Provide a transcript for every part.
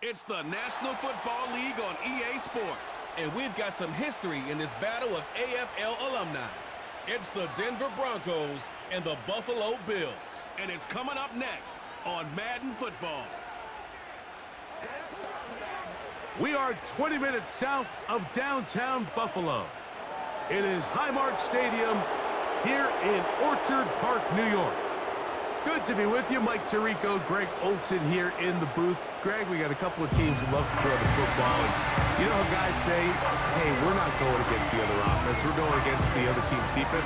It's the National Football League on EA Sports, and we've got some history in this battle of AFL alumni. It's the Denver Broncos and the Buffalo Bills, and it's coming up next on Madden Football. We are 20 minutes south of downtown Buffalo. It is Highmark Stadium here in Orchard Park, New York. Good to be with you. Mike Tirico, Greg Olson here in the booth. Greg, we got a couple of teams that love to throw the football. And you know how guys say, hey, we're not going against the other offense. We're going against the other team's defense.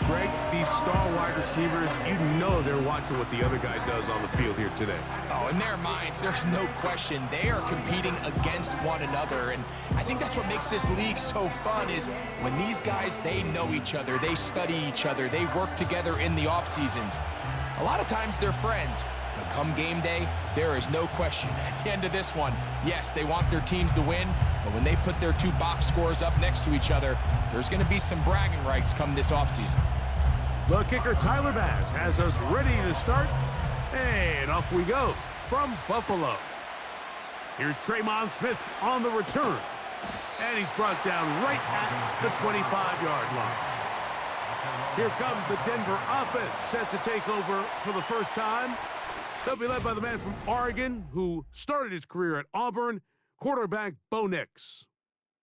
Greg, these star wide receivers, you know they're watching what the other guy does on the field here today. Oh, in their minds, there's no question. They are competing against one another. And I think that's what makes this league so fun is when these guys, they know each other. They study each other. They work together in the off seasons. A lot of times they're friends, but come game day, there is no question. At the end of this one, yes, they want their teams to win, but when they put their two box scores up next to each other, there's going to be some bragging rights come this offseason. The kicker, Tyler Bass, has us ready to start, and off we go from Buffalo. Here's Tremon Smith on the return, and he's brought down right at the 25-yard line. Here comes the Denver offense, set to take over for the first time. They'll be led by the man from Oregon who started his career at Auburn, quarterback Bo Nix.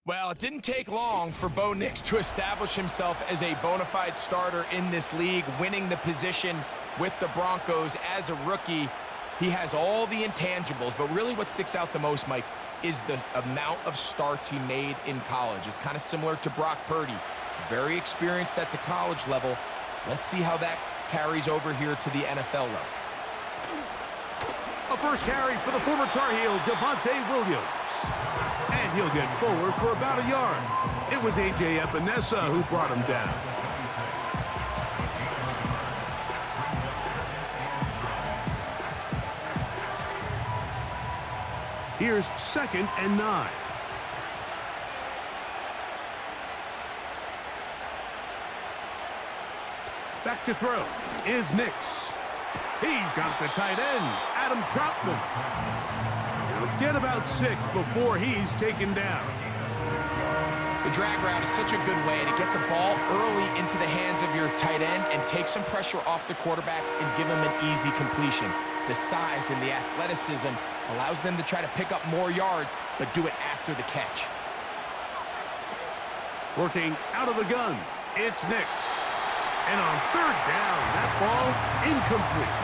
Well, it didn't take long for Bo Nix to establish himself as a bona fide starter in this league, winning the position with the Broncos as a rookie. He has all the intangibles, but really what sticks out the most, Mike, is the amount of starts he made in college. It's kind of similar to Brock Purdy. Very experienced at the college level. Let's see how that carries over here to the NFL level. A first carry for the former Tar Heel, Javonte Williams. And he'll get forward for about a yard. It was A.J. Epinesa who brought him down. Here's 2nd and 9. Back to throw is Nix. He's got the tight end, Adam Troutman. He'll get about 6 before he's taken down. The drag route is such a good way to get the ball early into the hands of your tight end and take some pressure off the quarterback and give him an easy completion. The size and the athleticism allows them to try to pick up more yards, but do it after the catch. Working out of the gun, it's Nix. And on 3rd down, that ball incomplete.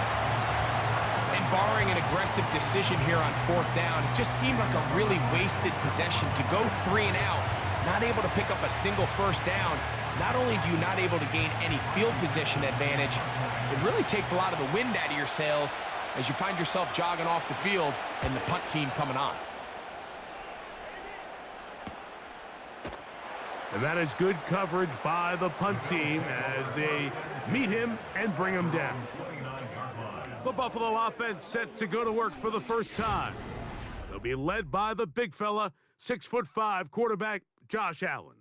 And barring an aggressive decision here on 4th down, it just seemed like a really wasted possession to go 3 and out, not able to pick up a single first down. Not only do you not able to gain any field position advantage, it really takes a lot of the wind out of your sails as you find yourself jogging off the field and the punt team coming on. And that is good coverage by the punt team as they meet him and bring him down. The Buffalo offense set to go to work for the first time. They'll be led by the big fella, 6'5" quarterback Josh Allen.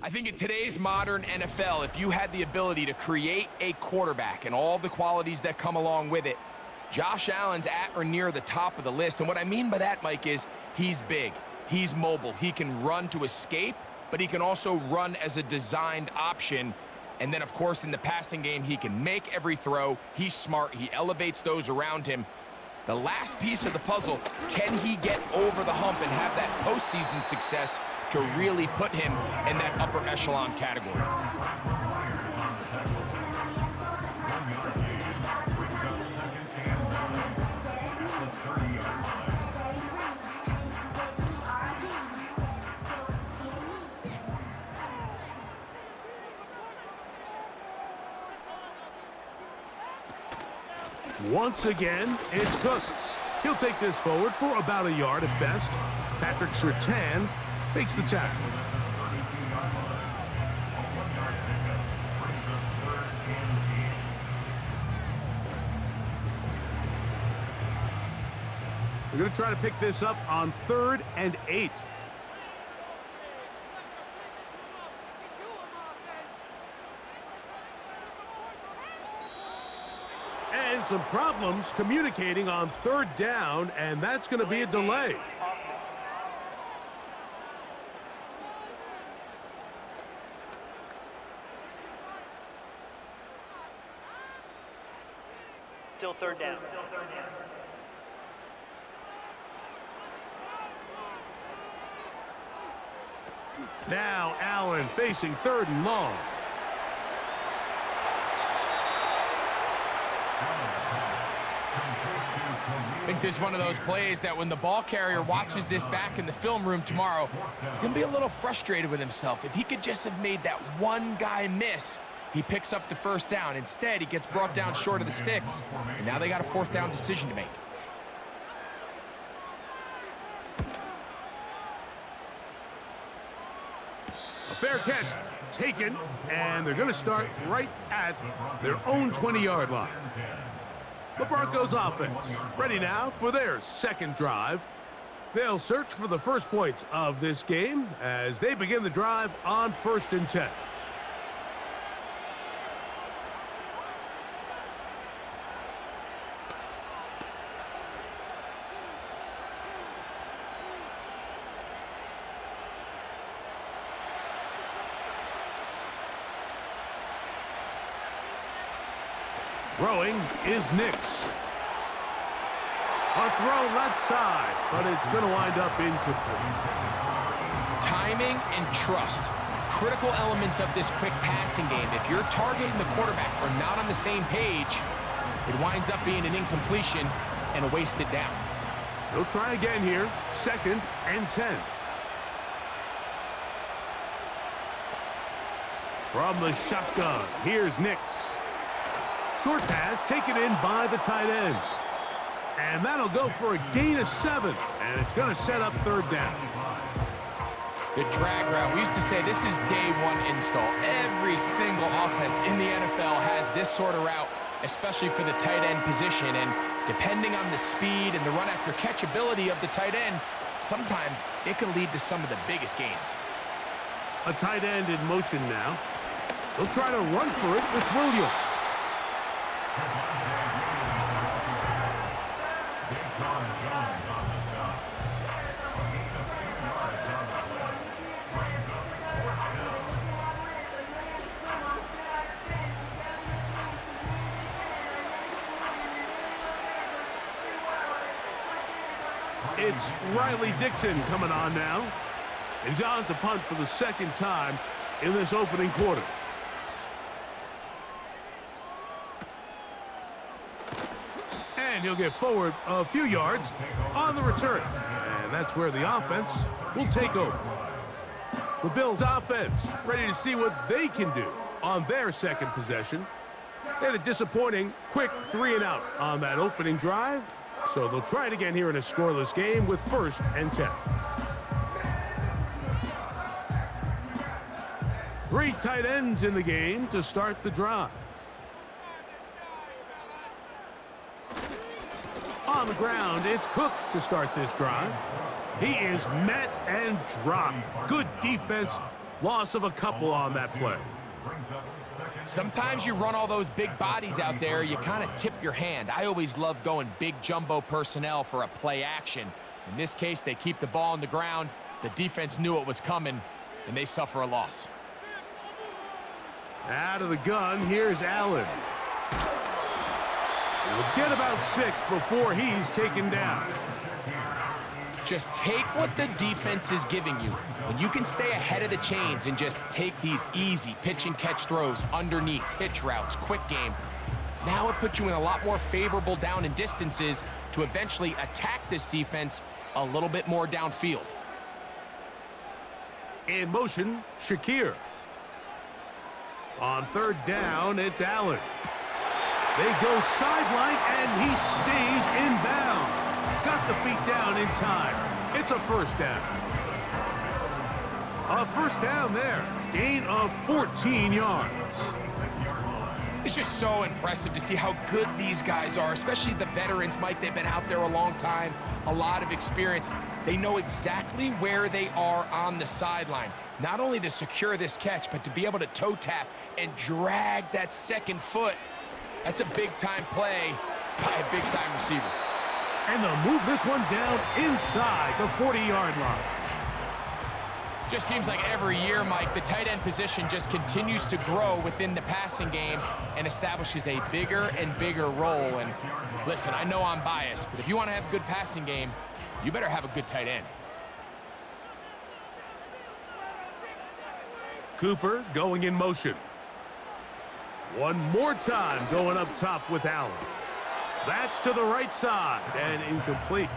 I think in today's modern NFL, if you had the ability to create a quarterback and all the qualities that come along with it, Josh Allen's at or near the top of the list. And what I mean by that, Mike, is he's big, he's mobile, he can run to escape, but he can also run as a designed option. And then, of course, in the passing game, he can make every throw. He's smart. He elevates those around him. The last piece of the puzzle, can he get over the hump and have that postseason success to really put him in that upper echelon category? Once again, it's Cook. He'll take this forward for about a yard at best. Patrick Surtain makes the tackle. We're going to try to pick this up on 3rd and 8. And some problems communicating on third down, and that's going to be a delay. Still third down. Now Allen facing 3rd and long. I think this is one of those plays that when the ball carrier watches this back in the film room tomorrow, he's going to be a little frustrated with himself. If he could just have made that one guy miss, he picks up the first down. Instead, he gets brought down short of the sticks, and now they got a 4th down decision to make. A fair catch taken, and they're going to start right at their own 20-yard line. The Broncos offense ready now for their second drive. They'll search for the first points of this game as they begin the drive on 1st and 10. Throwing is Nix. A throw left side, but it's going to wind up incomplete. Timing and trust, critical elements of this quick passing game. If your target and the quarterback are not on the same page, it winds up being an incompletion and a wasted down. They'll try again here, 2nd and 10. From the shotgun, here's Nix. Short pass taken in by the tight end. And that'll go for a gain of 7. And it's going to set up 3rd down. The drag route, we used to say this is day 1 install. Every single offense in the NFL has this sort of route, especially for the tight end position. And depending on the speed and the run after catch ability of the tight end, sometimes it can lead to some of the biggest gains. A tight end in motion now. They'll try to run for it with Williams. It's Riley Dixon coming on now. And John's to punt for the 2nd time in this opening quarter. And he'll get forward a few yards on the return. And that's where the offense will take over. The Bills offense ready to see what they can do on their 2nd possession. They had a disappointing quick 3-and-out on that opening drive. So they'll try it again here in a scoreless game with 1st and 10. 3 tight ends in the game to start the drive. On the ground, it's Cook to start this drive. He is met and dropped. Good defense. Loss of a couple on that play. Sometimes you run all those big bodies out there, you kind of tip your hand. I always love going big jumbo personnel for a play action. In this case, they keep the ball on the ground. The defense knew it was coming, and they suffer a loss. Out of the gun, here's Allen. He'll get about 6 before he's taken down. Just take what the defense is giving you. When you can stay ahead of the chains and just take these easy pitch and catch throws underneath, hitch routes, quick game, now it puts you in a lot more favorable down and distances to eventually attack this defense a little bit more downfield. In motion, Shakir. On 3rd down, it's Allen. They go sideline, and he stays in bounds. Got the feet down in time. It's a 1st down. A 1st down there. Gain of 14 yards. It's just so impressive to see how good these guys are, especially the veterans, Mike. They've been out there a long time, a lot of experience. They know exactly where they are on the sideline, not only to secure this catch, but to be able to toe tap and drag that 2nd foot. That's a big-time play, by a big-time receiver. And they'll move this one down inside the 40-yard line. Just seems like every year, Mike, the tight end position just continues to grow within the passing game and establishes a bigger and bigger role. And listen, I know I'm biased, but if you want to have a good passing game, you better have a good tight end. Cooper going in motion. One more time going up top with Allen. That's to the right side and incomplete.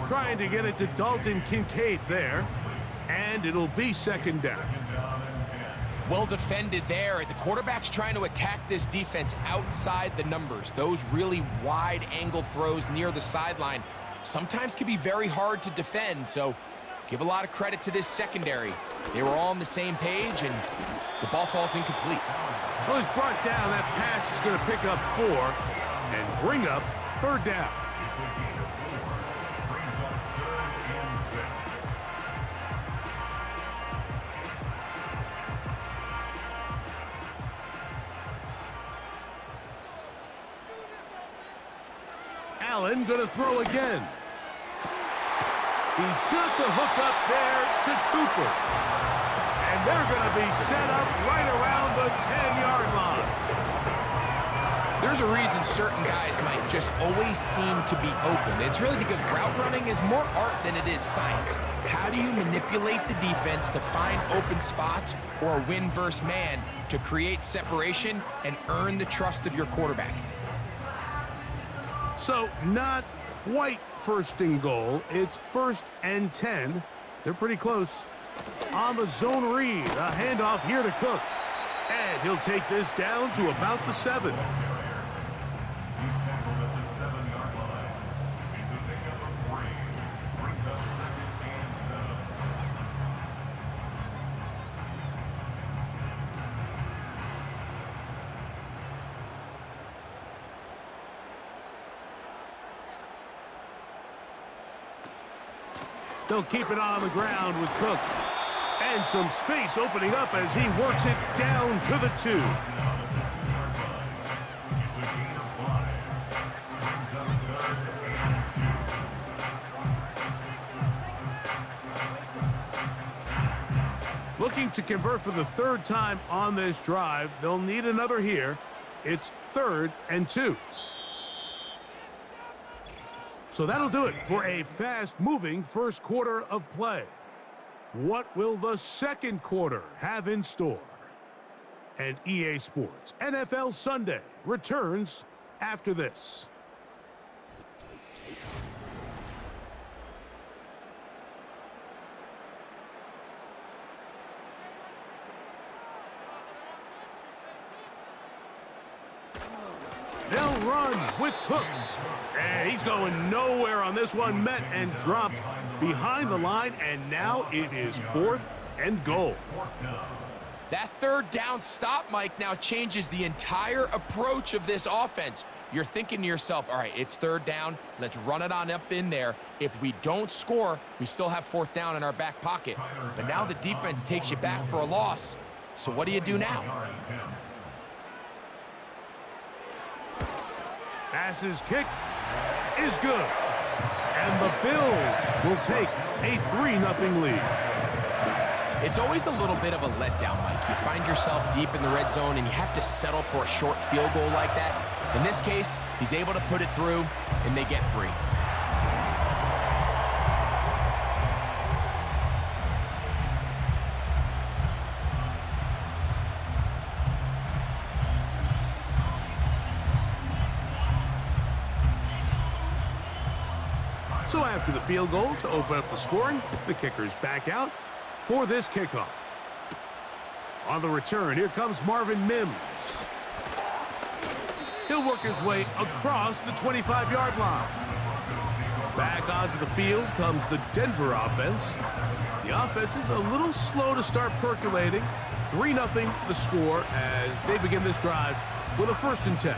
Trying to get it to Dalton Kincaid there. And it'll be second down. Well defended there. The quarterback's trying to attack this defense outside the numbers. Those really wide angle throws near the sideline sometimes can be very hard to defend. So give a lot of credit to this secondary. They were all on the same page, and the ball falls incomplete. Well, he's brought down. That pass is going to pick up 4 and bring up third down. Allen going to throw again. He's got the hook up there to Cooper. And they're going to be set up right around the 10-yard line. There's a reason certain guys might just always seem to be open. It's really because route running is more art than it is science. How do you manipulate the defense to find open spots or win versus man to create separation and earn the trust of your quarterback? So not quite first and goal. It's 1st and 10. They're pretty close. On the zone read, a handoff here to Cook. And he'll take this down to about the 7. They'll keep it on the ground with Cook. And some space opening up as he works it down to the 2. Looking to convert for the 3rd time on this drive. They'll need another here. It's 3rd and 2. So that'll do it for a fast-moving first quarter of play. What will the second quarter have in store? And EA Sports NFL Sunday returns after this. They'll run with Cook. And he's going nowhere on this one. Met and dropped behind the line. And now it is 4th and goal. That 3rd down stop, Mike, now changes the entire approach of this offense. You're thinking to yourself, all right, it's 3rd down. Let's run it on up in there. If we don't score, we still have 4th down in our back pocket. But now the defense takes you back for a loss. So what do you do now? Pass's kick is good. And the Bills will take a 3-0 lead. It's always a little bit of a letdown, Mike. You find yourself deep in the red zone and you have to settle for a short field goal like that. In this case, he's able to put it through and they get 3. So after the field goal to open up the scoring, the kicker's back out for this kickoff. On the return, here comes Marvin Mims. He'll work his way across the 25-yard line. Back onto the field comes the Denver offense. The offense is a little slow to start percolating. 3-0 the score as they begin this drive with a 1st and 10.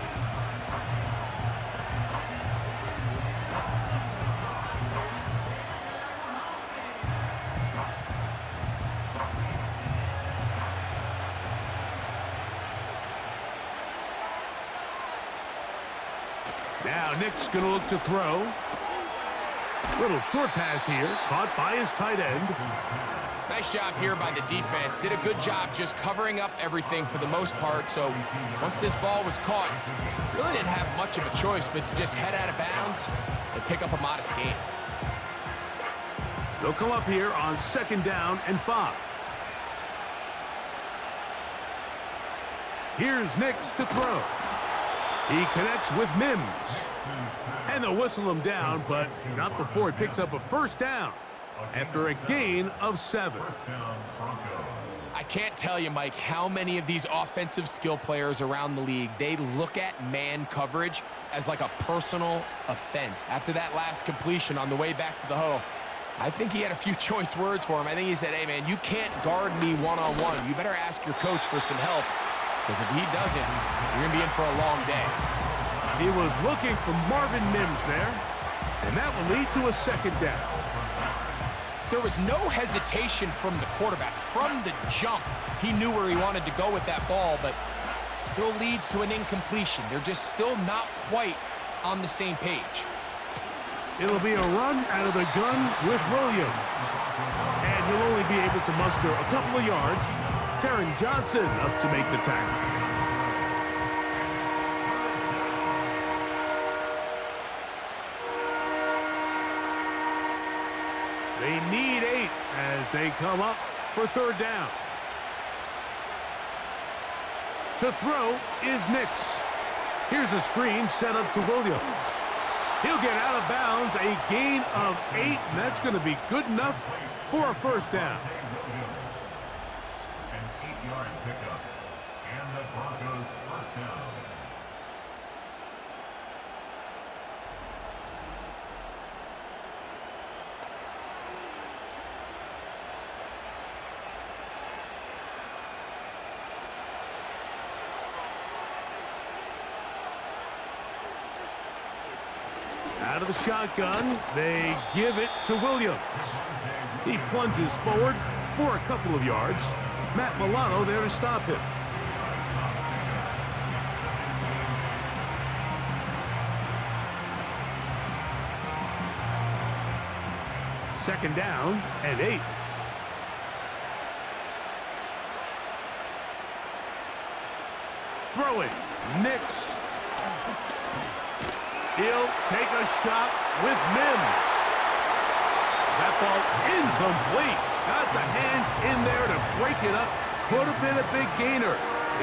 Now Nick's going to look to throw. Little short pass here, caught by his tight end. Nice job here by the defense. Did a good job just covering up everything for the most part. So once this ball was caught, really didn't have much of a choice but to just head out of bounds and pick up a modest gain. They'll come up here on 2nd down and 5. Here's Nix to throw. He connects with Mims. And they'll whistle him down, but not before he picks up a 1st down after a gain of 7. I can't tell you, Mike, how many of these offensive skill players around the league, they look at man coverage as like a personal offense. After that last completion on the way back to the huddle, I think he had a few choice words for him. I think he said, hey, man, you can't guard me one-on-one. You better ask your coach for some help, because if he doesn't, you're going to be in for a long day. He was looking for Marvin Mims there, and that will lead to a 2nd down. There was no hesitation from the quarterback. From the jump, he knew where he wanted to go with that ball, but still leads to an incompletion. They're just still not quite on the same page. It'll be a run out of the gun with Williams. And he'll only be able to muster a couple of yards. Karen Johnson up to make the tackle. They need 8 as they come up for 3rd down. To throw is Nix. Here's a screen set up to Williams. He'll get out of bounds, a gain of 8, and that's going to be good enough for a 1st down. An 8-yard pickup, and the Broncos 1st down. Out of the shotgun, they give it to Williams. He plunges forward for a couple of yards. Matt Milano there to stop him. Second down and 8. Throw it. Nix. He'll take a shot with Mims. That ball incomplete. Got the hands in there to break it up. Could have been a big gainer.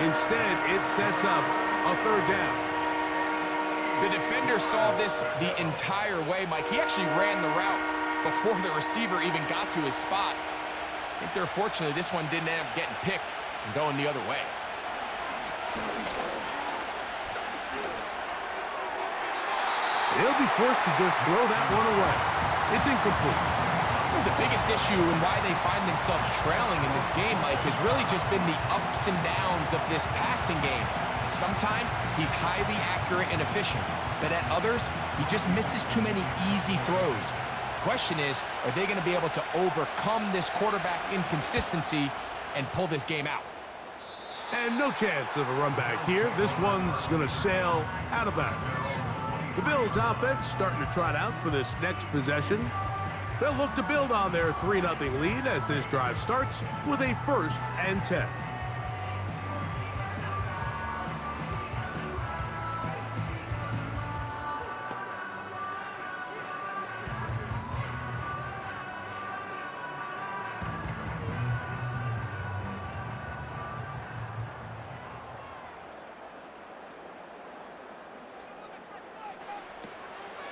Instead, it sets up a 3rd down. The defender saw this the entire way, Mike. He actually ran the route before the receiver even got to his spot. I think they're fortunately this one didn't end up getting picked and going the other way. He'll be forced to just throw that one away. It's incomplete. The biggest issue and why they find themselves trailing in this game, Mike, has really just been the ups and downs of this passing game. And sometimes he's highly accurate and efficient, but at others, he just misses too many easy throws. The question is, are they going to be able to overcome this quarterback inconsistency and pull this game out? And no chance of a run back here. This one's going to sail out of bounds. The Bills offense starting to trot out for this next possession. They'll look to build on their 3-0 lead as this drive starts with a 1st and 10.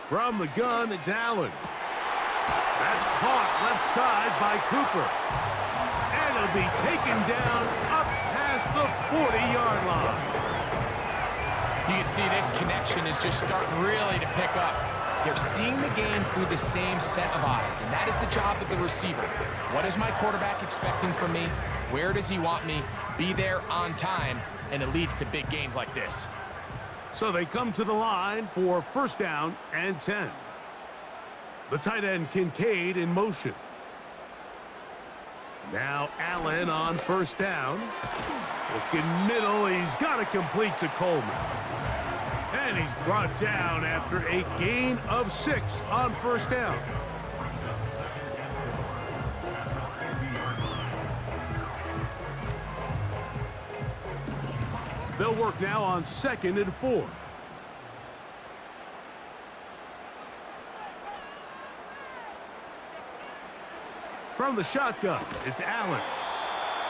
From the gun, it's Allen. That's caught left side by Cooper. And it'll be taken down up past the 40-yard line. You can see this connection is just starting really to pick up. They're seeing the game through the same set of eyes, and that is the job of the receiver. What is my quarterback expecting from me? Where does he want me? Be there on time, and it leads to big gains like this. So they come to the line for 1st down and 10. The tight end Kincaid in motion. Now Allen on 1st down. Looking middle, he's got to complete to Coleman. And he's brought down after a gain of 6 on first down. They'll work now on 2nd and 4. From the shotgun, it's Allen.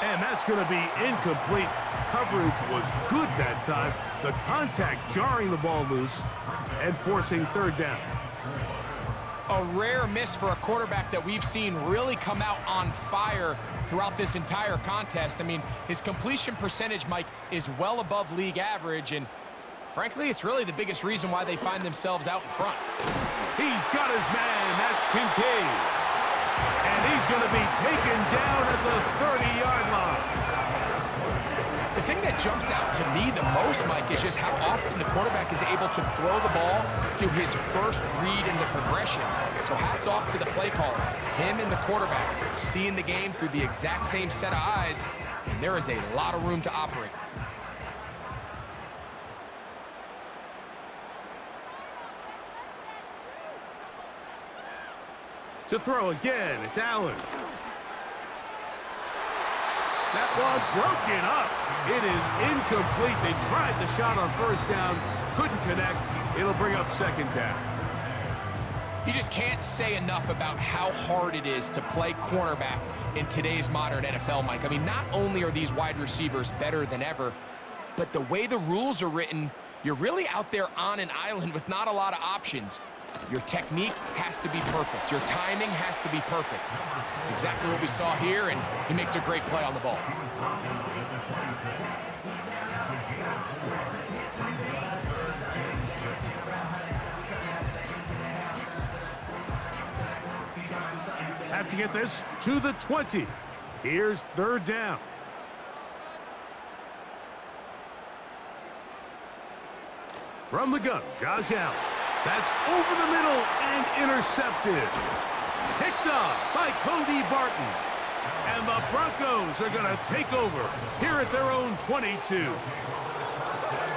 And that's going to be incomplete. Coverage was good that time. The contact jarring the ball loose and forcing 3rd down. A rare miss for a quarterback that we've seen really come out on fire throughout this entire contest. I mean, his completion percentage, Mike, is well above league average, and frankly, it's really the biggest reason why they find themselves out in front. He's got his man. That's Kincaid. And he's going to be taken down at the 30-yard line. The thing that jumps out to me the most, Mike, is just how often the quarterback is able to throw the ball to his first read in the progression. So hats off to the play caller. Him and the quarterback seeing the game through the exact same set of eyes, and there is a lot of room to operate. To throw again, it's Allen. That one broken up. It is incomplete. They tried the shot on first down, couldn't connect. It'll bring up 2nd down. You just can't say enough about how hard it is to play cornerback in today's modern NFL, Mike. I mean, not only are these wide receivers better than ever, but the way the rules are written, you're really out there on an island with not a lot of options. Your technique has to be perfect. Your timing has to be perfect. It's exactly what we saw here, and he makes a great play on the ball. Have to get this to the 20. Here's 3rd down. From the gun, Josh Allen. That's over the middle and intercepted. Picked up by Cody Barton. And the Broncos are going to take over here at their own 22.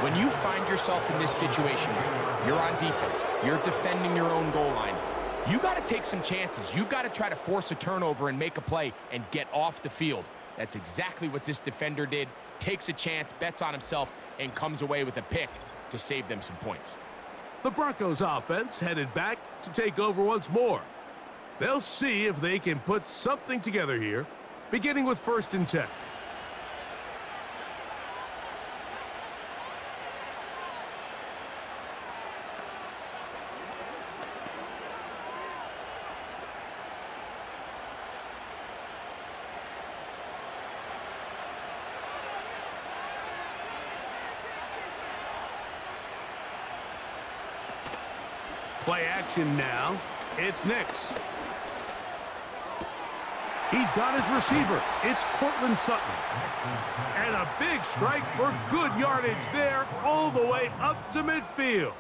When you find yourself in this situation, you're on defense, you're defending your own goal line, you got to take some chances. You've got to try to force a turnover and make a play and get off the field. That's exactly what this defender did. Takes a chance, bets on himself, and comes away with a pick to save them some points. The Broncos offense headed back to take over once more. They'll see if they can put something together here, beginning with 1st and 10. Play action now. It's Nix. He's got his receiver. It's Cortland Sutton. And a big strike for good yardage there all the way up to midfield.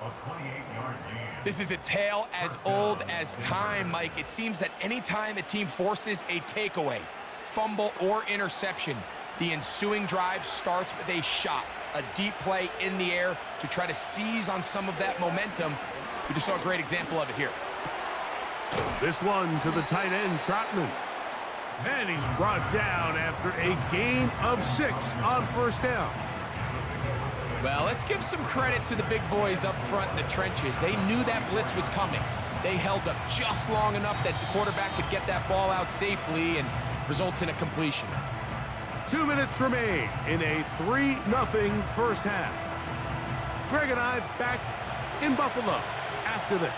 This is a tale as old as time, Mike. It seems that anytime a team forces a takeaway, fumble, or interception, the ensuing drive starts with a shot, a deep play in the air to try to seize on some of that momentum. We just saw a great example of it here. This one to the tight end, Trotman. And he's brought down after a gain of 6 on first down. Well, let's give some credit to the big boys up front in the trenches. They knew that blitz was coming. They held up just long enough that the quarterback could get that ball out safely and results in a completion. 2 minutes remain in a 3-0 first half. Greg and I back in Buffalo after this.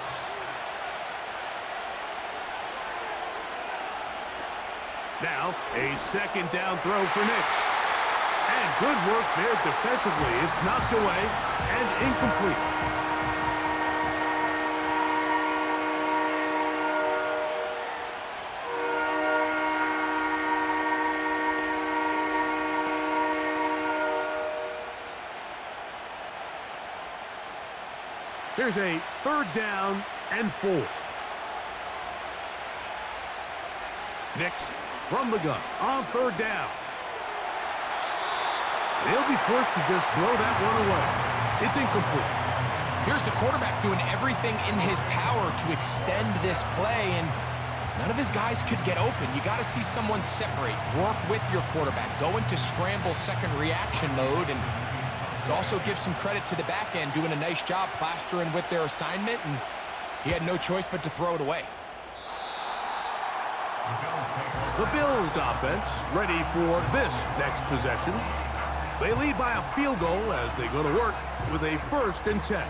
Now, a second down throw for Nix. And good work there defensively. It's knocked away and incomplete. Here's a 3rd down and 4. Nix from the gun on 3rd down. They'll be forced to just throw that one away. It's incomplete. Here's the quarterback doing everything in his power to extend this play, and none of his guys could get open. You got to see someone separate, work with your quarterback, go into scramble second reaction mode, and also give some credit to the back end, doing a nice job plastering with their assignment, and he had no choice but to throw it away. The Bills offense ready for this next possession. They lead by a field goal as they go to work with a 1st and 10.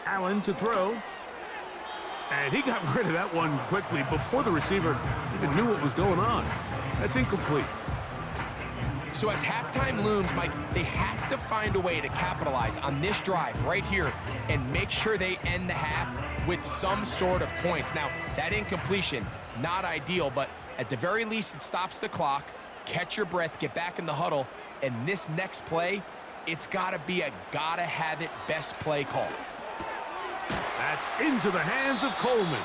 Allen to throw. And he got rid of that one quickly before the receiver even knew what was going on. That's incomplete. So as halftime looms, Mike, they have to find a way to capitalize on this drive right here and make sure they end the half with some sort of points. Now, that incompletion, not ideal, but at the very least, it stops the clock. Catch your breath, get back in the huddle, and this next play, it's got to be a gotta-have-it best play call. That's into the hands of Coleman.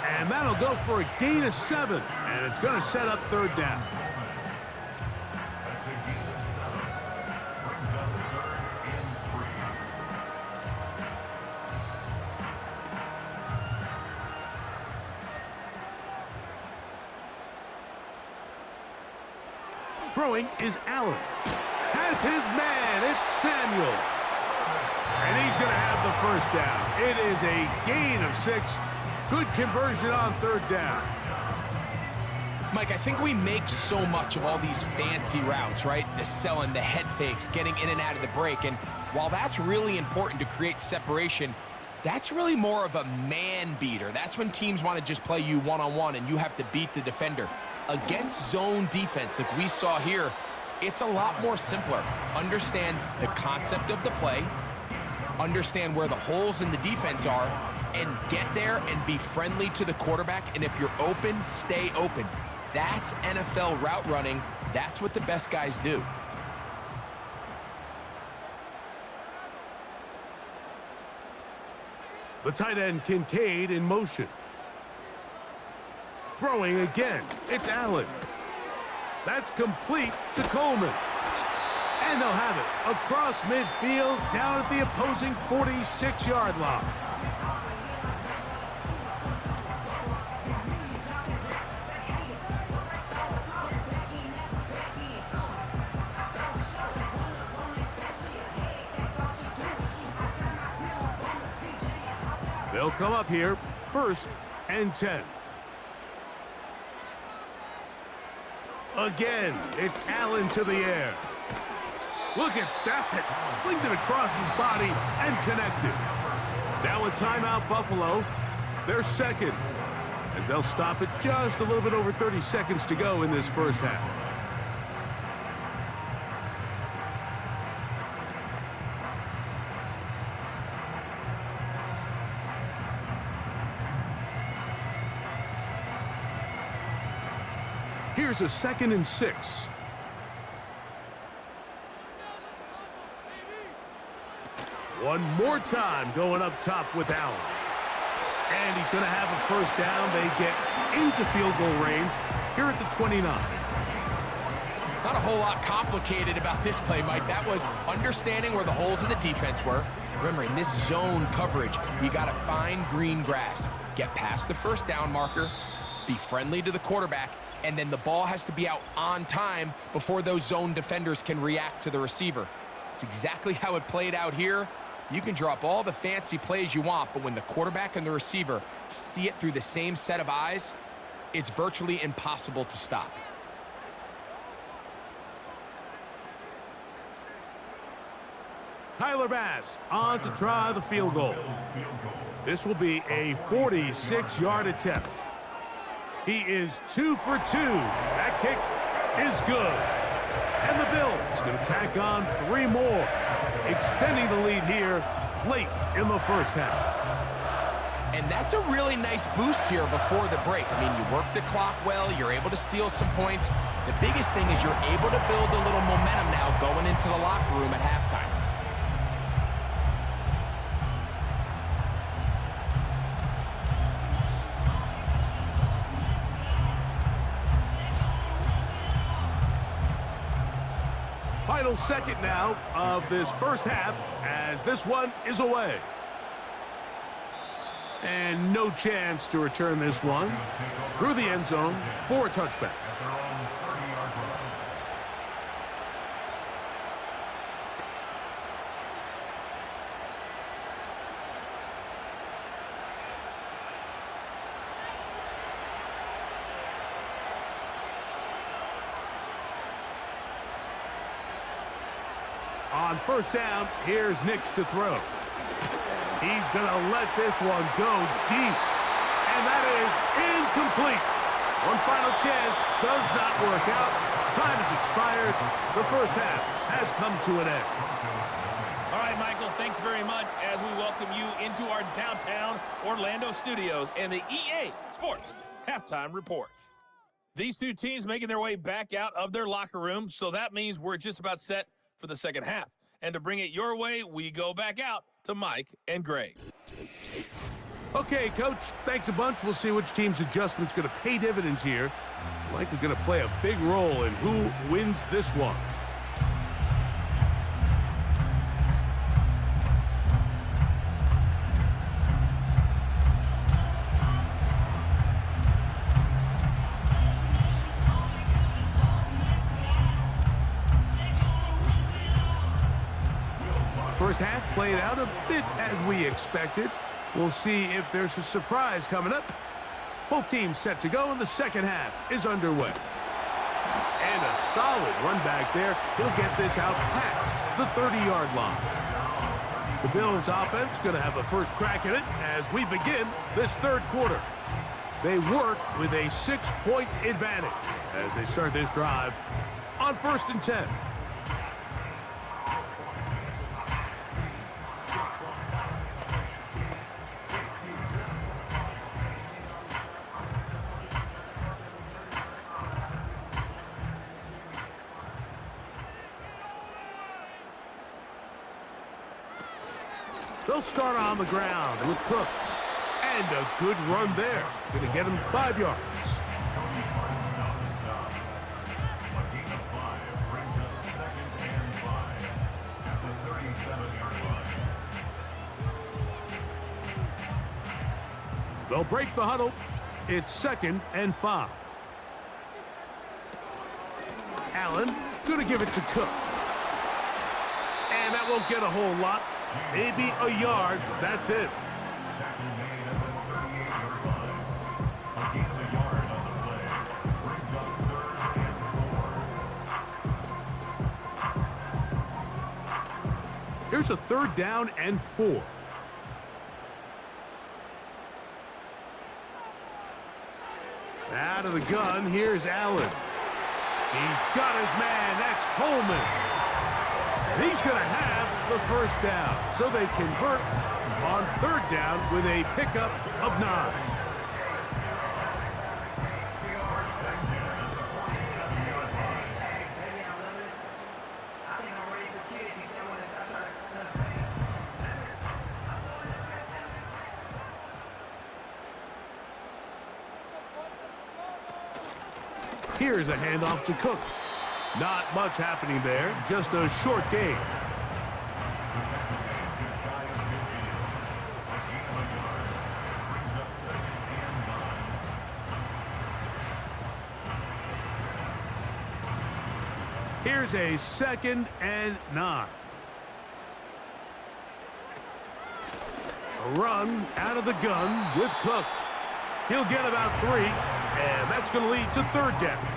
And that'll go for a gain of 7. And it's going to set up 3rd down. Throwing is Allen. Has his man. It's Samuel. And he's going to have the 1st down. It is a gain of 6. Good conversion on 3rd down. Mike, I think we make so much of all these fancy routes, right? The selling, the head fakes, getting in and out of the break. And while that's really important to create separation, that's really more of a man beater. That's when teams want to just play you one-on-one and you have to beat the defender. Against zone defense, like we saw here, it's a lot more simpler. Understand the concept of the play, understand where the holes in the defense are, and get there and be friendly to the quarterback. And if you're open, stay open. That's NFL route running. That's what the best guys do. The tight end Kincaid in motion. Throwing again. It's Allen. That's complete to Coleman. And they'll have it across midfield down at the opposing 46-yard line. They'll come up here, 1st and 10. Again, it's Allen to the air. Look at that. Slinged it across his body and connected. Now a timeout, Buffalo. They're 2nd, as they'll stop it just a little bit over 30 seconds to go in this 1st half. Here's a 2nd and 6. One more time going up top with Allen. And he's going to have a 1st down. They get into field goal range here at the 29. Not a whole lot complicated about this play, Mike. That was understanding where the holes of the defense were. Remember, in this zone coverage, you got to find green grass. Get past the 1st down marker. Be friendly to the quarterback. And then the ball has to be out on time before those zone defenders can react to the receiver. It's exactly how it played out here. You can drop all the fancy plays you want, but when the quarterback and the receiver see it through the same set of eyes, it's virtually impossible to stop. Tyler Bass on to try the field goal. This will be a 46-yard attempt. He is 2 for 2. That kick is good. And the Bills going to tack on 3 more, extending the lead here late in the 1st half. And that's a really nice boost here before the break. I mean, you work the clock well, you're able to steal some points. The biggest thing is you're able to build a little momentum now going into the locker room at halftime. Final second now of this first half as this one is away. And no chance to return this one through the end zone for a touchback. On first down, here's Nix to throw. He's going to let this one go deep. And that is incomplete. One final chance does not work out. Time has expired. The first half has come to an end. All right, Michael, thanks very much as we welcome you into our downtown Orlando studios and the EA Sports Halftime Report. These two teams making their way back out of their locker room, so that means we're just about set for the second half. And to bring it your way, we go back out to Mike and Greg. Okay, Coach, thanks a bunch. We'll see which team's adjustment's going to pay dividends here. Likely going to play a big role in who wins this one. First half played out a bit as we expected. We'll see if there's a surprise coming up. Both teams set to go, and the second half is underway. And a solid run back there. He'll get this out past the 30-yard line. The Bills' offense going to have a first crack at it as we begin this third quarter. They work with a 6-point advantage as they start this drive on 1st and 10. They'll start on the ground with Cook. And a good run there. Going to get him 5 yards. They'll break the huddle. It's 2nd and 5. Allen going to give it to Cook. And that won't get a whole lot. Maybe a yard. That's it. Here's a 3rd down and 4. Out of the gun, here's Allen. He's got his man. That's Coleman. And he's going to have the first down. So they convert on 3rd down with a pickup of 9. Here's a handoff to Cook. Not much happening there, just a short gain. Here's a 2nd and 9. A run out of the gun with Cook. He'll get about 3, and that's going to lead to 3rd down.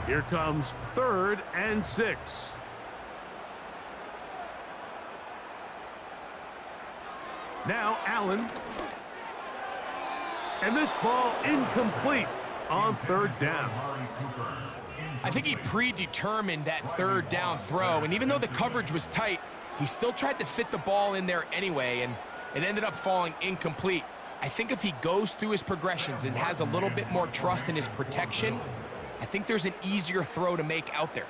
Here comes 3rd and 6. Now Allen. And this ball incomplete. on third down. I think he predetermined that third down throw, and even though the coverage was tight, he still tried to fit the ball in there anyway, and it ended up falling incomplete. I think if he goes through his progressions and has a little bit more trust in his protection, I think there's an easier throw to make out there.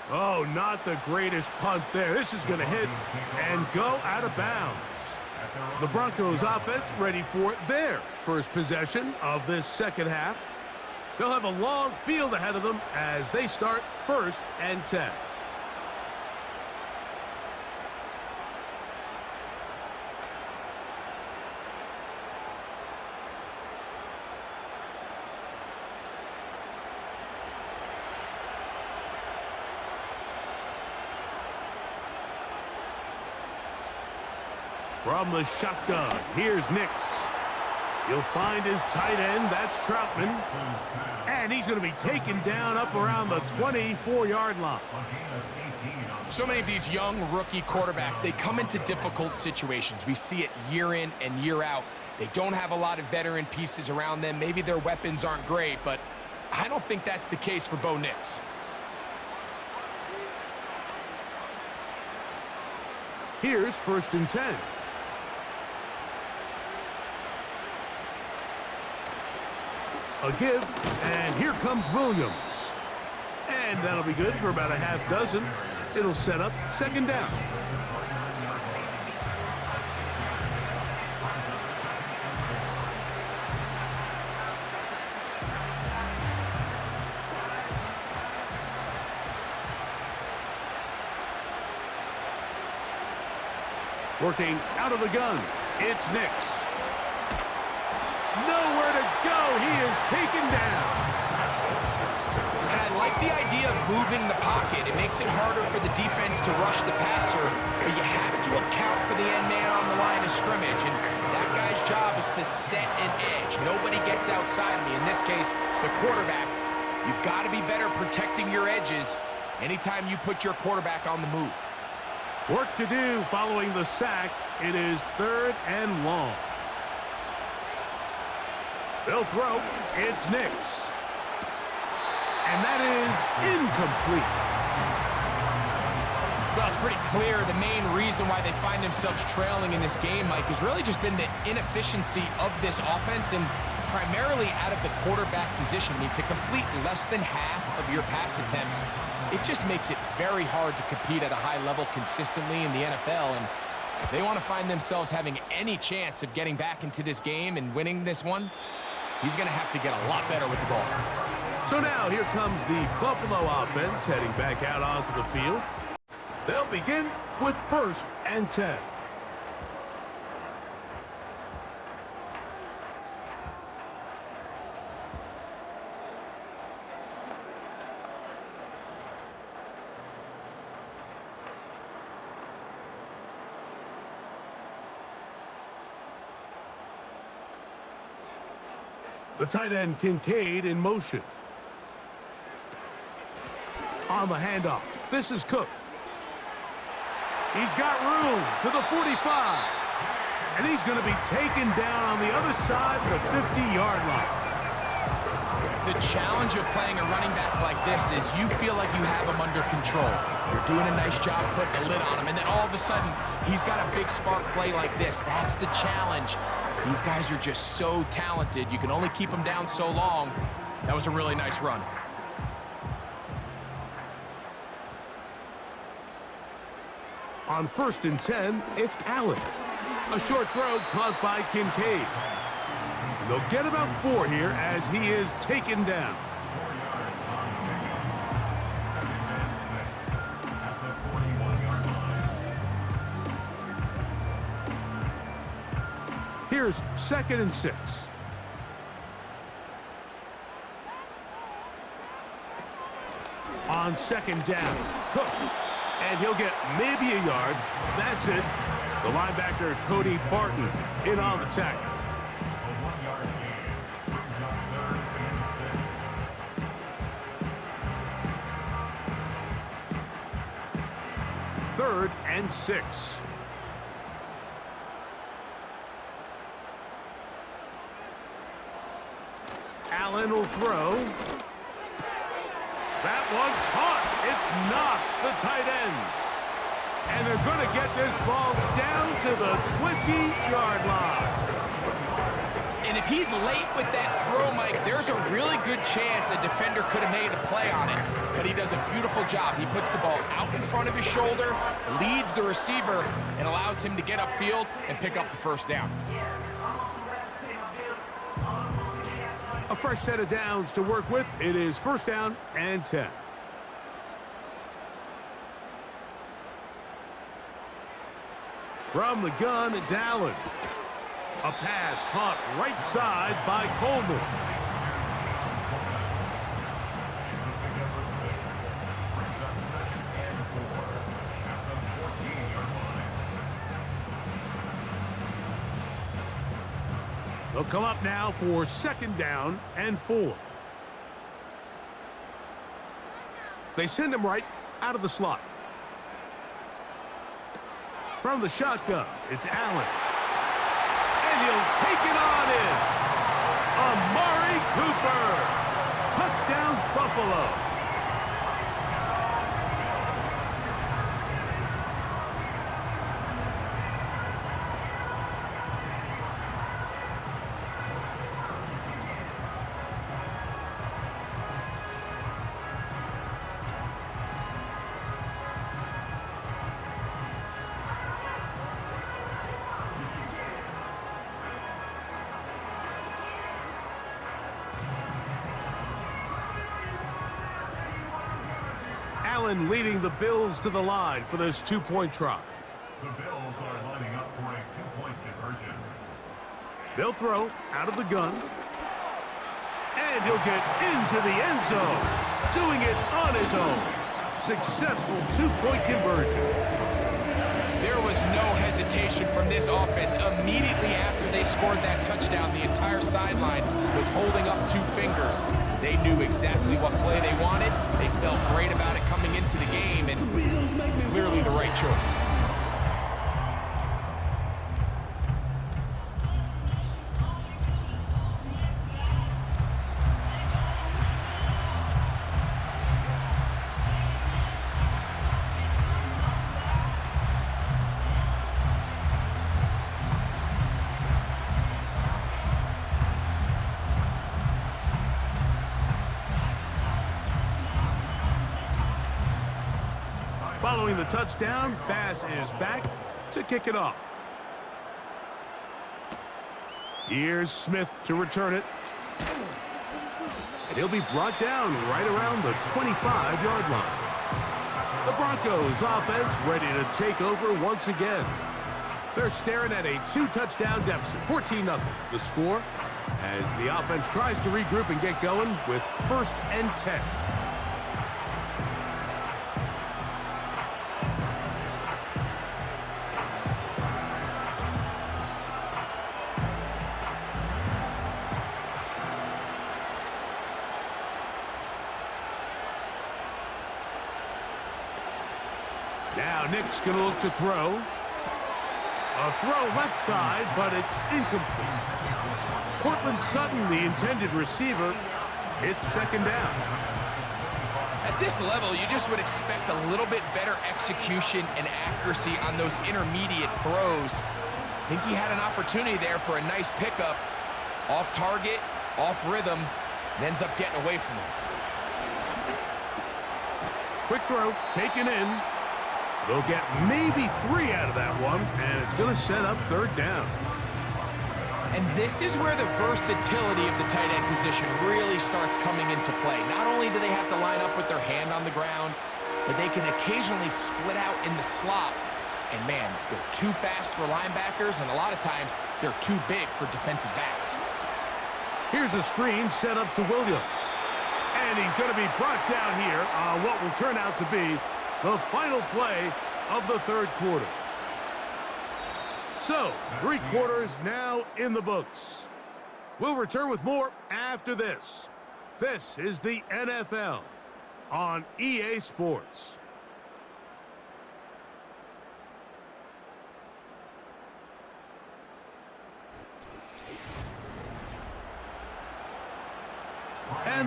Oh, not the greatest punt there. This is going to hit and go out of bounds. The Broncos offense ready for their first possession of this second half. They'll have a long field ahead of them as they start 1st and 10. From the shotgun, here's Nix. He'll find his tight end, that's Troutman. And he's going to be taken down up around the 24-yard line. So many of these young rookie quarterbacks, they come into difficult situations. We see it year in and year out. They don't have a lot of veteran pieces around them. Maybe their weapons aren't great, but I don't think that's the case for Bo Nix. Here's 1st and 10. A give, and here comes Williams. And that'll be good for about a half dozen. It'll set up 2nd down. Working out of the gun, it's Nix. Nowhere to go. He is taken down. And I like the idea of moving the pocket. It makes it harder for the defense to rush the passer, but you have to account for the end man on the line of scrimmage, and that guy's job is to set an edge. Nobody gets outside of me. In this case, the quarterback. You've got to be better protecting your edges anytime you put your quarterback on the move. Work to do following the sack. It is 3rd and long. They'll throw. It's Nix. And that is incomplete. Well, it's pretty clear the main reason why they find themselves trailing in this game, Mike, has really just been the inefficiency of this offense and primarily out of the quarterback position. I mean, to complete less than half of your pass attempts, it just makes it very hard to compete at a high level consistently in the NFL. And if they want to find themselves having any chance of getting back into this game and winning this one, he's going to have to get a lot better with the ball. So now here comes the Buffalo offense heading back out onto the field. They'll begin with 1st and 10. The tight end Kincaid in motion. On the handoff, this is Cook. He's got room to the 45. And he's going to be taken down on the other side of the 50-yard line. The challenge of playing a running back like this is you feel like you have him under control. You're doing a nice job putting a lid on him, and then all of a sudden, he's got a big spark play like this. That's the challenge. These guys are just so talented. You can only keep them down so long. That was a really nice run. On 1st and 10, it's Allen. A short throw caught by Kincaid. And they'll get about 4 here as he is taken down. Here's 2nd and 6. On 2nd down, Cook. And he'll get maybe a yard. That's it. The linebacker, Cody Barton, in on the tackle. Third and 6. Allen will throw. That one caught. It's Knox, the tight end. And they're going to get this ball down to the 20-yard line. And if he's late with that throw, Mike, there's a really good chance a defender could have made a play on it. But he does a beautiful job. He puts the ball out in front of his shoulder, leads the receiver, and allows him to get upfield and pick up the first down. A fresh set of downs to work with. It is first down and 10. From the gun, it's Allen. A pass caught right side by Coleman. They'll come up now for second down and 4. They send him right out of the slot. From the shotgun, it's Allen. And he'll take it on in. Amari Cooper. Touchdown, Buffalo. Allen leading the Bills to the line for this two-point try. The Bills are lining up for a two-point conversion. They'll throw out of the gun. And he'll get into the end zone. Doing it on his own. Successful two-point conversion. There was no hesitation from this offense. Immediately after they scored that touchdown, the entire sideline was holding up 2 fingers. They knew exactly what play they wanted. They felt great about it coming into the game, and clearly the right choice. Following the touchdown, Bass is back to kick it off. Here's Smith to return it. And he'll be brought down right around the 25-yard line. The Broncos offense ready to take over once again. They're staring at a 2-touchdown deficit, 14-0. The score as the offense tries to regroup and get going with first and 10. Now Nick's going to look to throw. A throw left side, but it's incomplete. Cortland Sutton, the intended receiver. It's second down. At this level, you just would expect a little bit better execution and accuracy on those intermediate throws. I think he had an opportunity there for a nice pickup. Off target, off rhythm, and ends up getting away from him. Quick throw, taken in. They'll get maybe 3 out of that one, and it's going to set up third down. And this is where the versatility of the tight end position really starts coming into play. Not only do they have to line up with their hand on the ground, but they can occasionally split out in the slot. And man, they're too fast for linebackers, and a lot of times they're too big for defensive backs. Here's a screen set up to Williams. And he's going to be brought down here on what will turn out to be the final play of the third quarter. So, 3 quarters now in the books. We'll return with more after this. This is the NFL on EA Sports.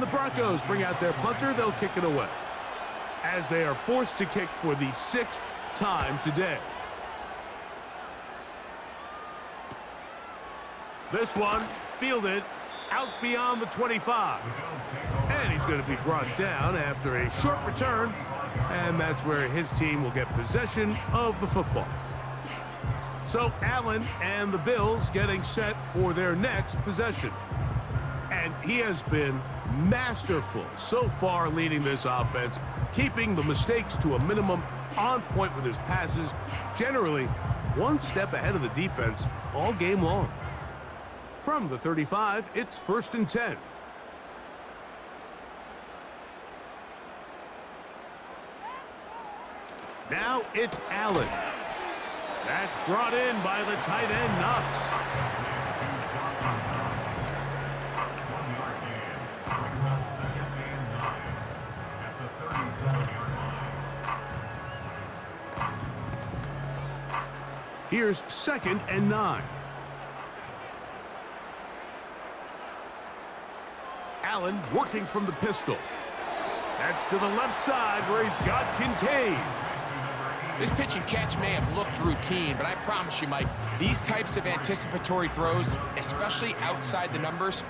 And the Broncos bring out their punter. They'll kick it away, as they are forced to kick for the 6th time today. This one fielded out beyond the 25. And he's going to be brought down after a short return. And that's where his team will get possession of the football. So Allen and the Bills getting set for their next possession. And he has been masterful so far leading this offense, keeping the mistakes to a minimum, on point with his passes, generally one step ahead of the defense all game long. From the 35, it's 1st and 10. Now it's Allen. That's brought in by the tight end, Knox. Here's 2nd and 9. Allen working from the pistol. That's to the left side where he's got Kincaid. This pitch and catch may have looked routine, but I promise you, Mike, these types of anticipatory throws, especially outside the numbers,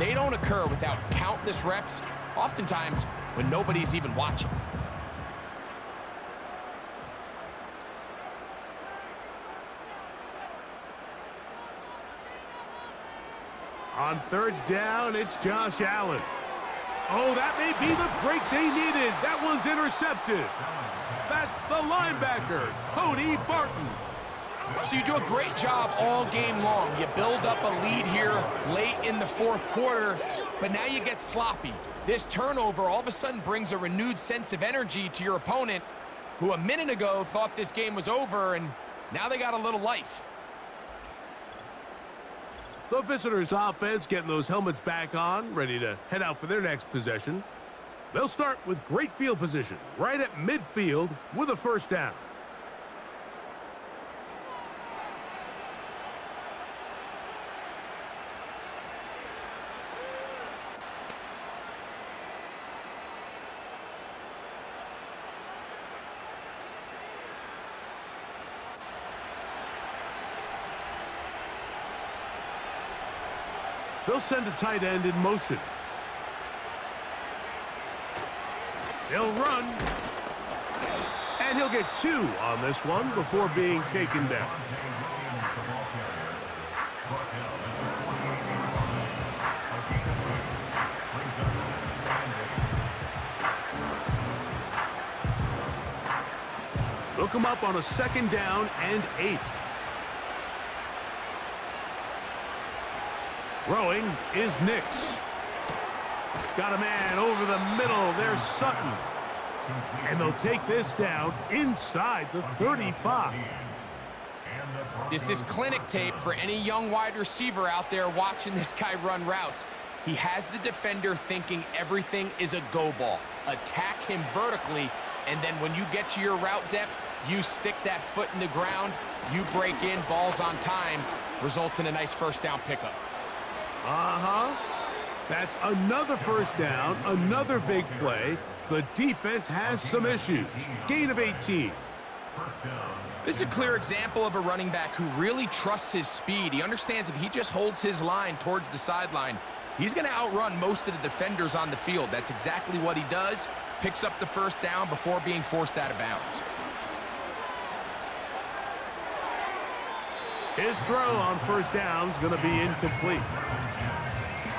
they don't occur without countless reps, oftentimes when nobody's even watching. On 3rd down, it's Josh Allen. Oh, that may be the break they needed. That one's intercepted. That's the linebacker, Cody Barton. So you do a great job all game long. You build up a lead here late in the 4th quarter, but now you get sloppy. This turnover all of a sudden brings a renewed sense of energy to your opponent, who a minute ago thought this game was over, and now they got a little life. The visitors' offense getting those helmets back on, ready to head out for their next possession. They'll start with great field position, right at midfield with a 1st down. They'll send a tight end in motion. He'll run. And he'll get 2 on this one before being taken down. They'll come up on a 2nd down and 8. Throwing is Nix. Got a man over the middle. There's Sutton. And they'll take this down inside the 35. This is clinic tape for any young wide receiver out there watching this guy run routes. He has the defender thinking everything is a go ball. Attack him vertically, and then when you get to your route depth, you stick that foot in the ground, you break in, balls on time, results in a nice 1st down pickup. That's another 1st down, another big play. The defense has some issues. Gain of 18. This is a clear example of a running back who really trusts his speed. He understands if he just holds his line towards the sideline, he's going to outrun most of the defenders on the field. That's exactly what he does. Picks up the 1st down before being forced out of bounds. His throw on 1st down is going to be incomplete.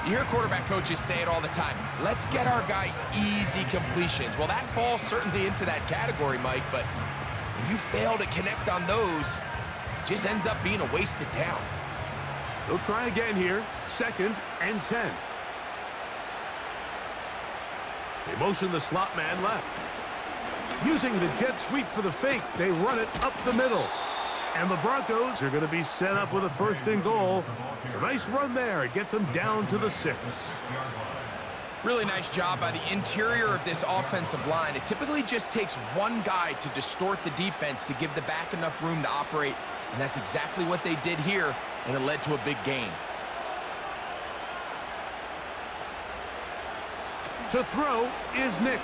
You hear quarterback coaches say it all the time. Let's get our guy easy completions. Well, that falls certainly into that category, Mike, but when you fail to connect on those, it just ends up being a wasted down. They'll try again here. 2nd and 10. They motion the slot man left. Using the jet sweep for the fake, they run it up the middle. And the Broncos are going to be set up with a 1st and goal. It's a nice run there. It gets them down to the 6. Really nice job by the interior of this offensive line. It typically just takes one guy to distort the defense to give the back enough room to operate, and that's exactly what they did here, and it led to a big gain. To throw is Nix.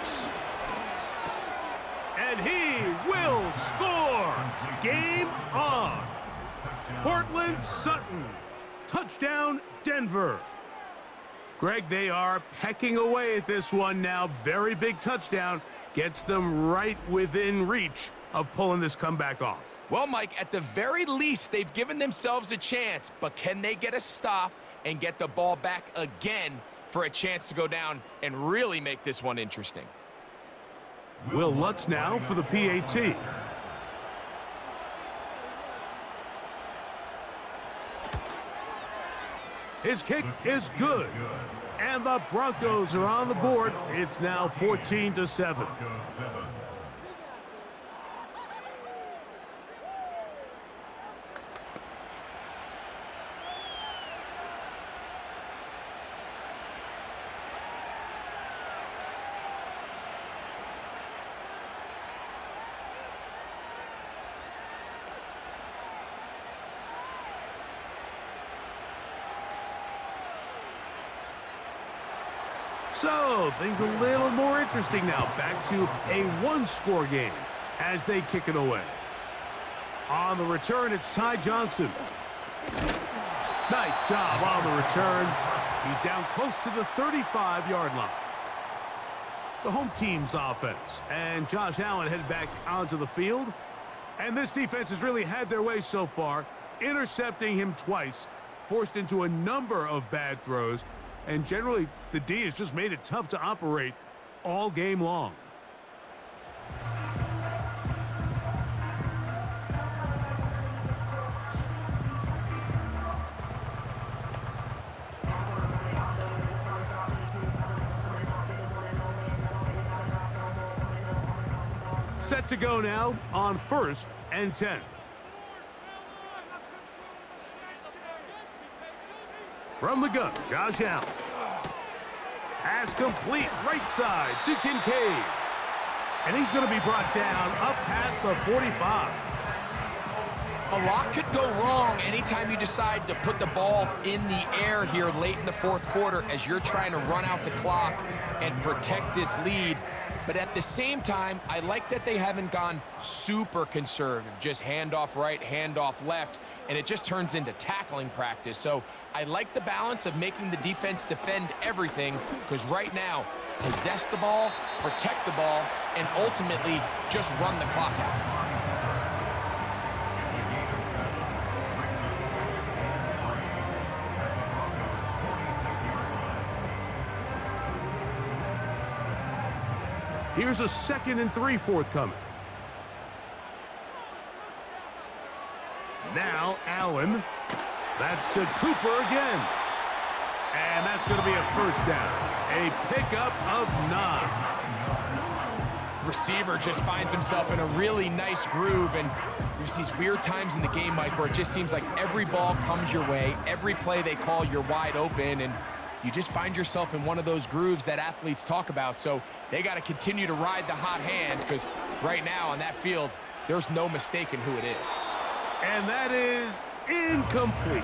And he will score. Game on. Portland Sutton. Touchdown, Denver. Greg, they are pecking away at this one now. Very big touchdown. Gets them right within reach of pulling this comeback off. Well, Mike, at the very least, they've given themselves a chance, but can they get a stop and get the ball back again for a chance to go down and really make this one interesting? Will Lutz now for the PAT. His kick is good. And the Broncos are on the board. It's now 14-7. So, things a little more interesting now. Back to a one-score game as they kick it away. On the return, it's Ty Johnson. Nice job on the return. He's down close to the 35-yard line. The home team's offense. And Josh Allen headed back onto the field. And this defense has really had their way so far, intercepting him twice, forced into a number of bad throws. And generally, the D has just made it tough to operate all game long. Set to go now on 1st and 10. From the gun, Josh Allen. Pass complete, right side to Kincaid. And he's going to be brought down up past the 45. A lot could go wrong anytime you decide to put the ball in the air here late in the fourth quarter as you're trying to run out the clock and protect this lead. But at the same time, I like that they haven't gone super conservative, just handoff right, handoff left, and it just turns into tackling practice. So I like the balance of making the defense defend everything, because right now, possess the ball, protect the ball, and ultimately just run the clock out. Here's a 2nd and 3 forthcoming. Now Allen. That's to Cooper again. And that's going to be a first down. A pickup of 9. Receiver just finds himself in a really nice groove, and there's these weird times in the game, Mike, where it just seems like every ball comes your way, every play they call, you're wide open, and you just find yourself in one of those grooves that athletes talk about. So they got to continue to ride the hot hand, because right now on that field, there's no mistaking who it is. And that is incomplete.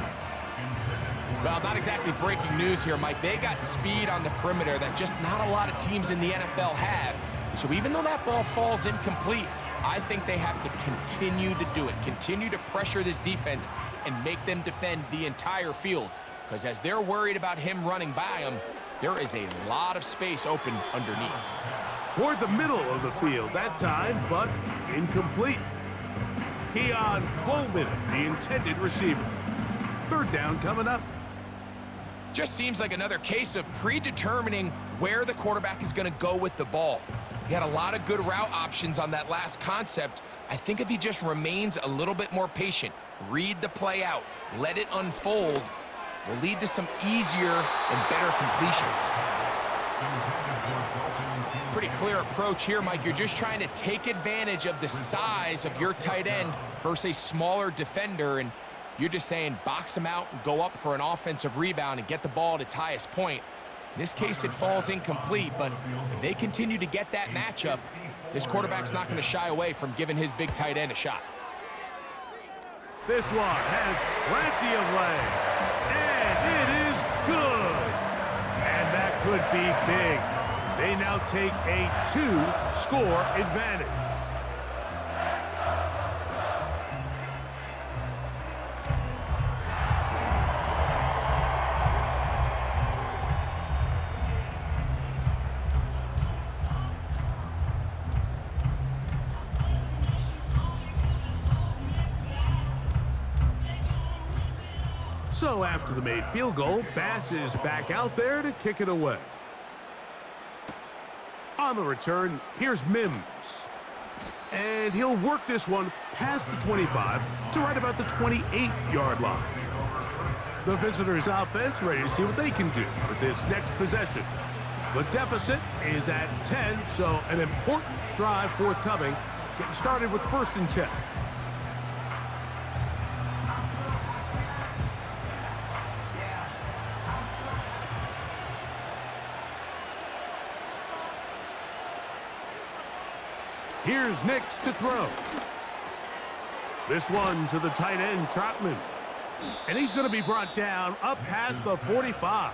Well, not exactly breaking news here, Mike. They got speed on the perimeter that just not a lot of teams in the NFL have. So even though that ball falls incomplete, I think they have to continue to do it, continue to pressure this defense and make them defend the entire field. Because as they're worried about him running by them, there is a lot of space open underneath. Toward the middle of the field that time, but incomplete. Keon Coleman, the intended receiver. 3rd down coming up. Just seems like another case of predetermining where the quarterback is going to go with the ball. He had a lot of good route options on that last concept. I think if he just remains a little bit more patient, read the play out, let it unfold, will lead to some easier and better completions. Pretty clear approach here, Mike. You're just trying to take advantage of the size of your tight end versus a smaller defender, and you're just saying box him out and go up for an offensive rebound and get the ball at its highest point. In this case, it falls incomplete, but if they continue to get that matchup, this quarterback's not going to shy away from giving his big tight end a shot. This one has plenty of leg, and it is good. And that could be big. They now take a 2-score advantage. So after the made field goal, Bass is back out there to kick it away. On the return, here's Mims. And he'll work this one past the 25 to right about the 28-yard line. The visitors' offense ready to see what they can do with this next possession. The deficit is at 10, so an important drive forthcoming, getting started with 1st and 10. Here's Nix to throw. This one to the tight end, Trotman. And he's going to be brought down up past the 45.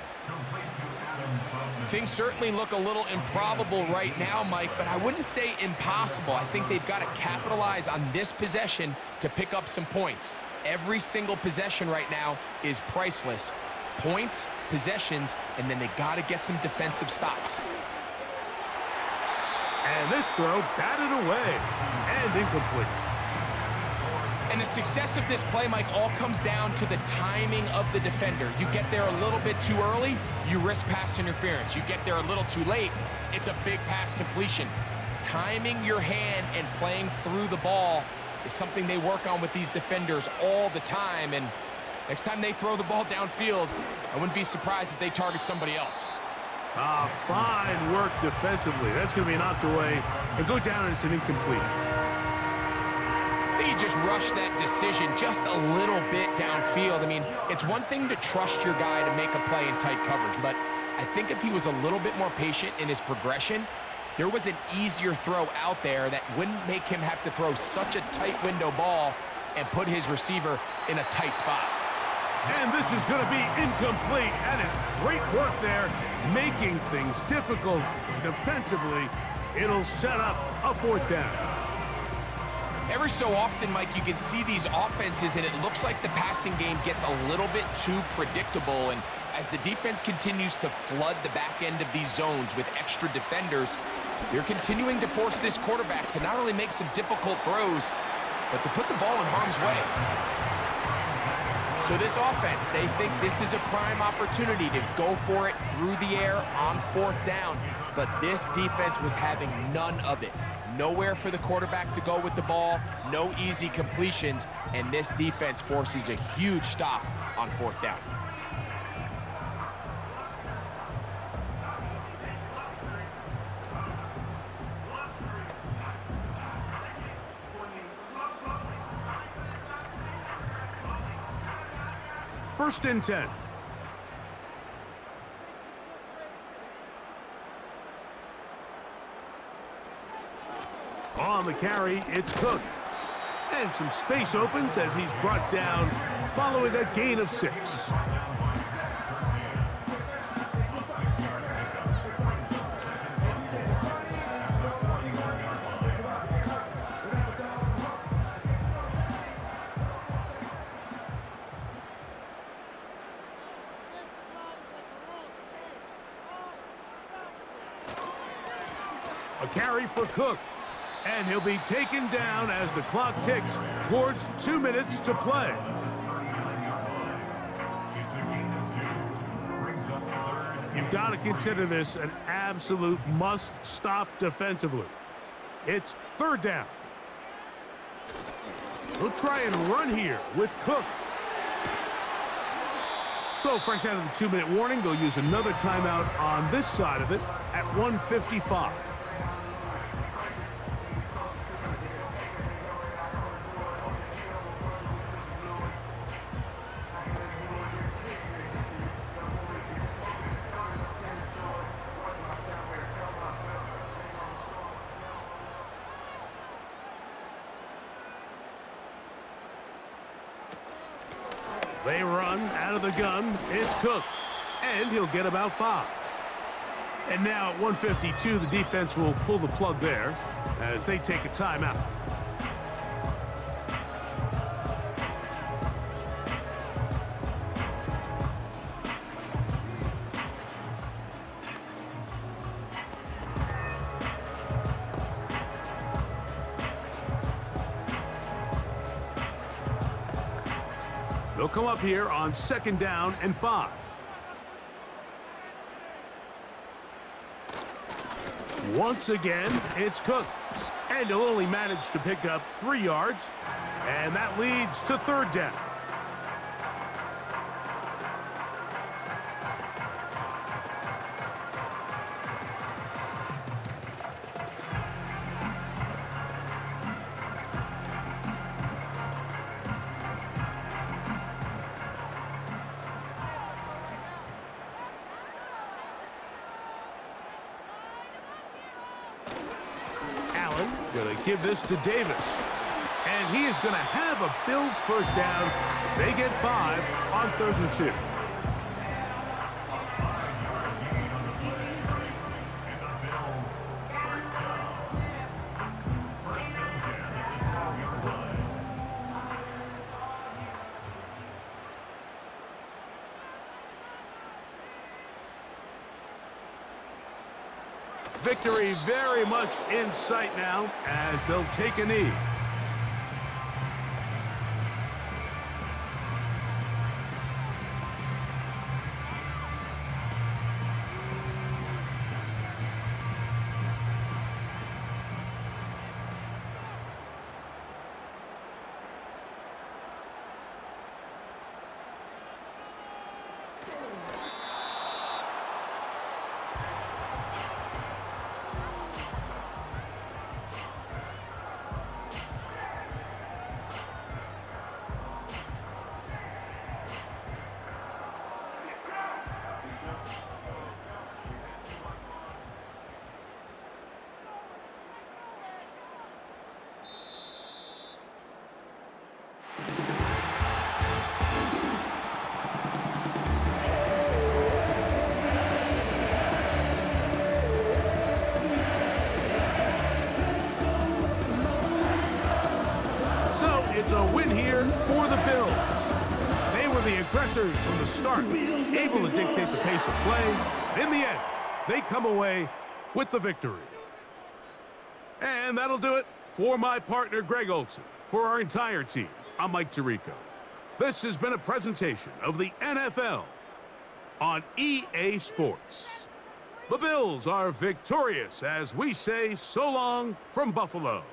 Things certainly look a little improbable right now, Mike, but I wouldn't say impossible. I think they've got to capitalize on this possession to pick up some points. Every single possession right now is priceless. Points, possessions, and then they got to get some defensive stops. And this throw batted away and incomplete. And the success of this play, Mike, all comes down to the timing of the defender. You get there a little bit too early, you risk pass interference. You get there a little too late, it's a big pass completion. Timing your hand and playing through the ball is something they work on with these defenders all the time. And next time they throw the ball downfield, I wouldn't be surprised if they target somebody else. Fine work defensively. That's going to be knocked away and go down, and it's an incompletion. I think he just rushed that decision just a little bit downfield. I mean, it's one thing to trust your guy to make a play in tight coverage, but I think if he was a little bit more patient in his progression, there was an easier throw out there that wouldn't make him have to throw such a tight window ball and put his receiver in a tight spot. And this is going to be incomplete. That is great work there, making things difficult defensively. It'll set up a 4th down. Every so often, Mike, you can see these offenses, and it looks like the passing game gets a little bit too predictable. And as the defense continues to flood the back end of these zones with extra defenders, they're continuing to force this quarterback to not only make some difficult throws, but to put the ball in harm's way. So this offense, they think this is a prime opportunity to go for it through the air on 4th down. But this defense was having none of it. Nowhere for the quarterback to go with the ball, no easy completions, and this defense forces a huge stop on 4th down. First and 10. On the carry, it's Cook. And some space opens as he's brought down following a gain of 6. A carry for Cook. And he'll be taken down as the clock ticks towards 2 minutes to play. You've got to consider this an absolute must-stop defensively. It's 3rd down. We'll try and run here with Cook. So fresh out of the 2-minute warning, they'll use another timeout on this side of it at 1:55. They run out of the gun. It's Cook, and he'll get about 5. And now at 152, the defense will pull the plug there as they take a timeout. They'll come up here on 2nd down and 5. Once again, it's Cook. And he'll only manage to pick up 3 yards. And that leads to 3rd down. Going to give this to Davis. And he is going to have a Bills 1st down as they get 5 on 3rd and 2. Victory very much in sight now as they'll take a knee. It's a win here for the Bills. They were the aggressors from the start, able to dictate the pace of play. In the end, they come away with the victory. And that'll do it for my partner, Greg Olson. For our entire team, I'm Mike Tirico. This has been a presentation of the NFL on EA Sports. The Bills are victorious as we say so long from Buffalo.